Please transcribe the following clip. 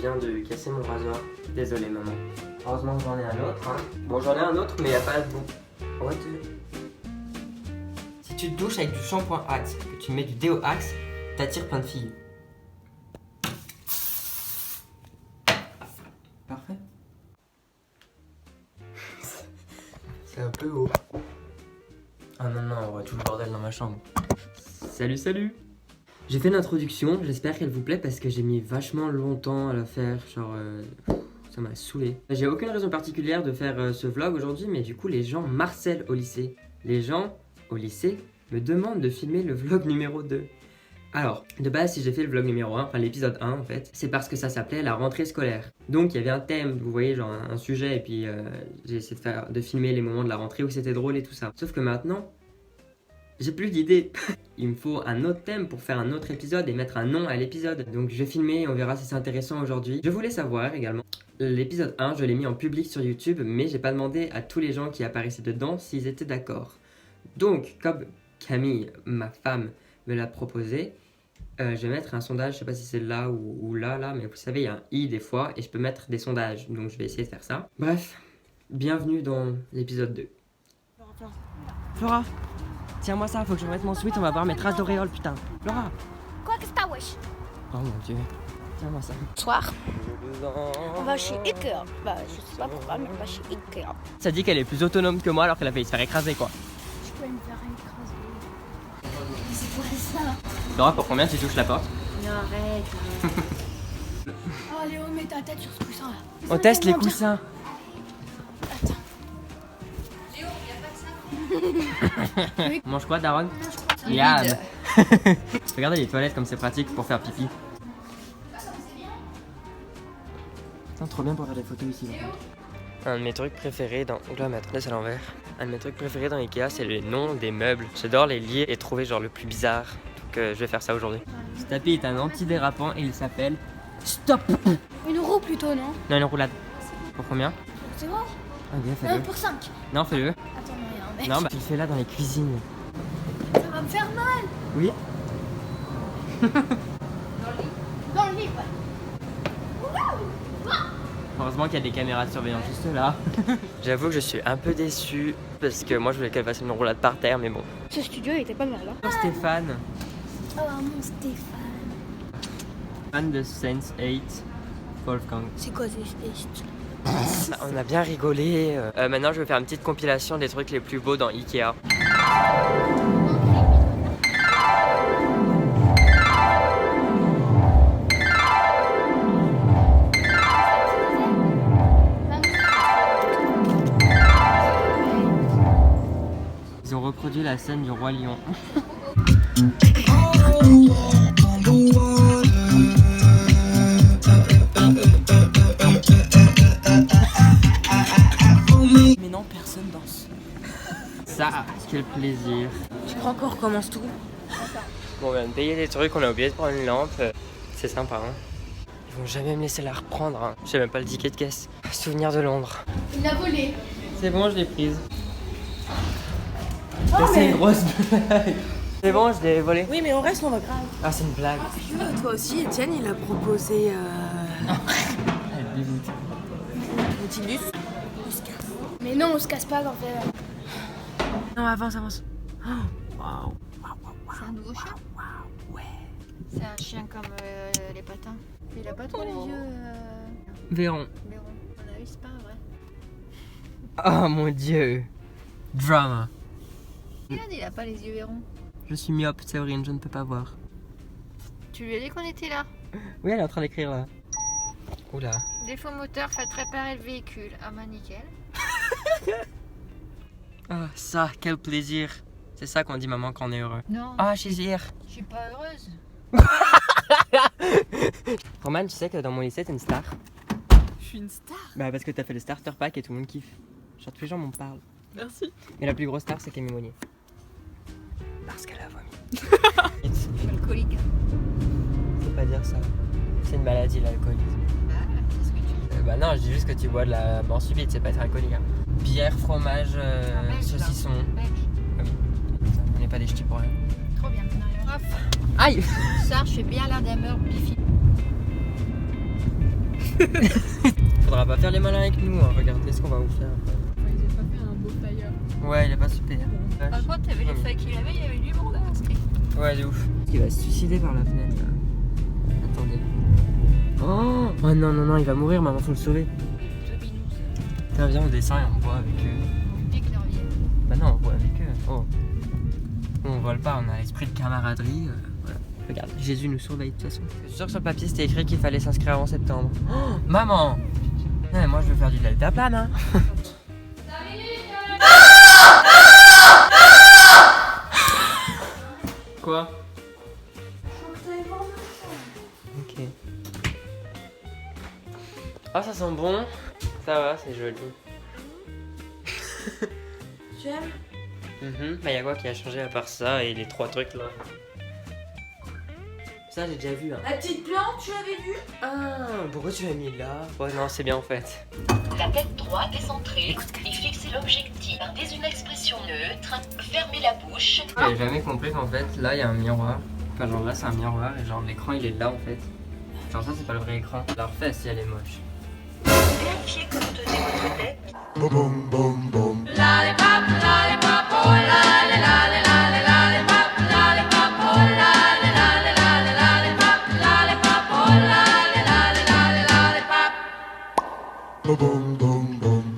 viens de casser mon rasoir. Désolé maman. Heureusement que j'en ai un autre. Hein. Bon, j'en ai un autre, mais il n'y a pas de bout. What? Si tu te douches avec du shampoing Axe, que tu mets du déo Axe, t'attires plein de filles. Parfait. C'est un peu haut. Ah non, non, on voit tout le bordel dans ma chambre. Salut, salut! J'ai fait l'introduction, j'espère qu'elle vous plaît parce que j'ai mis vachement longtemps à la faire, genre ça m'a saoulé. J'ai aucune raison particulière de faire ce vlog aujourd'hui, mais du coup les gens m'harcèlent au lycée. Les gens au lycée me demandent de filmer le vlog numéro 2. Alors, de base, si j'ai fait le vlog numéro 1, enfin l'épisode 1 en fait, c'est parce que ça s'appelait la rentrée scolaire. Donc il y avait un thème, vous voyez, genre un sujet, et puis j'ai essayé de filmer les moments de la rentrée où c'était drôle et tout ça. Sauf que maintenant, j'ai plus d'idées. Il me faut un autre thème pour faire un autre épisode et mettre un nom à l'épisode. Donc je vais filmer, on verra si c'est intéressant aujourd'hui. Je voulais savoir également, l'épisode 1, je l'ai mis en public sur YouTube, mais j'ai pas demandé à tous les gens qui apparaissaient dedans s'ils étaient d'accord. Donc, comme Camille, ma femme, me l'a proposé, je vais mettre un sondage, je sais pas si c'est là ou là, mais vous savez, il y a un i des fois, et je peux mettre des sondages, donc je vais essayer de faire ça. Bref, bienvenue dans l'épisode 2. Flora, tiens-moi ça, faut que je remette mon sweat, on va voir mes traces d'auréole, putain. Flora. Quoi que c'est ta wesh? Oh mon dieu, tiens-moi ça. Soir, on va chez Ikea. Bah, je sais pas pourquoi, mais on va chez Ikea. Ça dit qu'elle est plus autonome que moi alors qu'elle a failli se faire écraser quoi. Je peux me faire écraser. C'est quoi ça? Flora, pour combien tu touches la porte? Non, arrête. Oh Léo, mets ta tête sur ce coussin là. On teste les coussins. Attends. Léo, y'a pas que ça. On mange quoi, Daron? Yann. Regardez les toilettes comme c'est pratique pour faire pipi. C'est trop bien pour faire des photos ici. Un de mes trucs préférés dans... Oula, ma c'est à l'envers. Un de mes trucs préférés dans Ikea, c'est le nom des meubles. J'adore les lier et trouver genre le plus bizarre. Donc je vais faire ça aujourd'hui. Ce tapis est un antidérapant et il s'appelle Stop. Une roue plutôt, non? Non, une roulade. Pour combien? C'est bon? Ah bien, fais-le. Pour 5. Non, fais-le. Attends, non, y'a un mec. Non, bah tu le fais là dans les cuisines. Ça va me faire mal. Oui. Dans le lit, ouais. Heureusement qu'il y a des caméras de surveillance juste là. J'avoue que je suis un peu déçu parce que moi je voulais qu'elle fasse une roulade par terre, mais bon. Ce studio était pas mal là. Oh, Stéphane, Oh mon Stéphane. fan de Sense8, Wolfgang. C'est quoi ce On a bien rigolé. Maintenant je vais faire une petite compilation des trucs les plus beaux dans Ikea. Ils ont reproduit la scène du Roi Lion. Mais non, personne danse. Ça, quel plaisir. Tu crois qu'on recommence tout? Bon, on vient de payer des trucs, on a oublié de prendre une lampe. C'est sympa, hein. Ils vont jamais me laisser la reprendre, hein. Je sais même pas le ticket de caisse. Souvenir de Londres. Il l'a volé. C'est bon, je l'ai prise. Oh, C'est une grosse blague. C'est bon, je l'ai volé. Oui, mais on reste, on va grave. Ah, c'est une blague. Toi aussi, Étienne, il a proposé Elle dégoûte. Nautilus. On se casse. Mais non, on se casse pas quand on fait. Non, avance, avance. Oh, waouh. C'est un nouveau chien? Ouais. C'est un chien comme les patins. Il a pas trop les yeux. Véron. Véron. On a vu, c'est pas vrai. Oh mon dieu. Drama. Regarde, il a pas les yeux Véron. Je suis myope, Séverine, je ne peux pas voir. Tu lui as dit qu'on était là? Oui, elle est en train d'écrire là. Oula. Défaut moteur, faites réparer le véhicule. Ah bah nickel. Ah, ça, quel plaisir. C'est ça qu'on dit maman quand on est heureux. Non, Ah, she's here. je suis pas heureuse. Roman, tu sais que dans mon lycée, t'es une star. Je suis une star. Bah, parce que t'as fait le starter pack et tout le monde kiffe. Genre, tous les gens m'en parlent. Merci. Mais la plus grosse star, c'est Camille Monnier. Parce qu'elle a vomi. Je suis alcoolique. Faut pas dire ça. C'est une maladie, l'alcoolisme. Ah, c'est ce que tu dis. Bah non, je dis juste que tu bois de la mort subite, c'est pas être alcoolique. Hein. Bière, fromage, Un belge, là. saucisson. Belge. Ah oui. On n'est pas des ch'tis pour rien. Trop bien. Prof, Aïe. ça, je fais bien l'Alzheimer, Bifi. Faudra pas faire les malins avec nous, hein. Regardez ce qu'on va vous faire. Ils ont pas fait un beau flyer. Ouais, il est pas super. Par contre, t'avais les feuilles qu'il avait, il y avait du monde inscrit. Ouais, de ouf. Il va se suicider par la fenêtre là. Attendez. Oh non, non, non, il va mourir, maman, faut le sauver. Tiens, viens, on descend et on boit avec eux. On pique leur vie. Bah non, on boit avec eux. Oh. Nous, on vole pas, on a l'esprit de camaraderie. Voilà. Regarde, Jésus nous surveille de toute façon. C'est sûr que sur le papier c'était écrit qu'il fallait s'inscrire avant septembre. Oh, maman! Ouais, moi je veux faire du deltaplane, hein. Quoi? Ok. Ah, ça sent bon. Ça va, c'est joli. Tu aimes? Bah y'a quoi qui a changé à part ça et les 3 trucs là? Ça j'ai déjà vu hein. La petite plante, tu l'avais vue? Ah, pourquoi tu l'as mis là? Ouais non c'est bien en fait. La tête droite est centrée et fixez l'objectif. Gardez une expression neutre. Fermez la bouche. J'avais jamais compris qu'en fait là y'a un miroir. Enfin genre là c'est un miroir et genre l'écran il est là en fait. Genre ça c'est pas le vrai écran. La refais si elle est moche. Vérifiez que vous tenez votre tête. Lollipop!